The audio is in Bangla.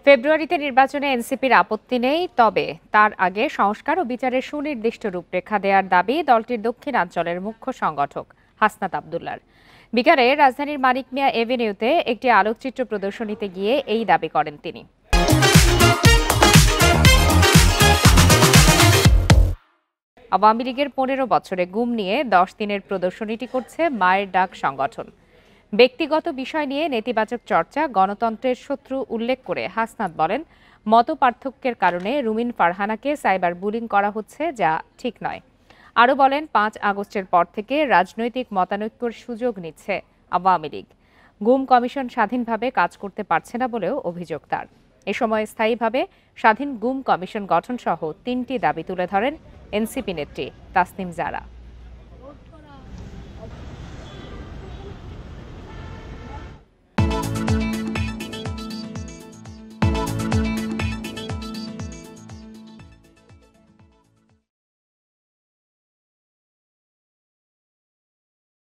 ফেব্রুয়ারিতে নির্বাচনে এনসিপির আপত্তি নেই, তবে তার আগে সংস্কার ও বিচারের সুনির্দিষ্ট রূপরেখা দেওয়ার দাবি দলটির দক্ষিণাঞ্চলের মুখ্য সংগঠক হাসনাত আবদুল্লাহর। বিকালে রাজধানীর মানিক মিয়া এভিনিউতে একটি আলোকচিত্র প্রদর্শনীতে গিয়ে এই দাবি করেন তিনি। আওয়ামী লীগের ১৫ বছরে গুম নিয়ে ১০ দিনের প্রদর্শনীটি করছে মায়ের ডাক সংগঠন। ব্যক্তিগত বিষয় নিয়ে নেতিবাচক চর্চা গণতন্ত্রের শত্রু উল্লেখ করে হাসনাত বলেন, মতপার্থক্যের কারণে রুমিন ফারহানাকে সাইবার বুলিং করা হচ্ছে, যা ঠিক নয়। আরও বলেন, ৫ আগস্টের পর থেকে রাজনৈতিক মতানৈক্যর সুযোগ নিচ্ছে আওয়ামী লীগ। গুম কমিশন স্বাধীনভাবে কাজ করতে পারছে না বলেও অভিযোগ তার। এ সময় স্থায়ীভাবে স্বাধীন গুম কমিশন গঠনসহ ৩টি দাবি তুলে ধরেন এনসিপি নেত্রী তাসনিম জারা।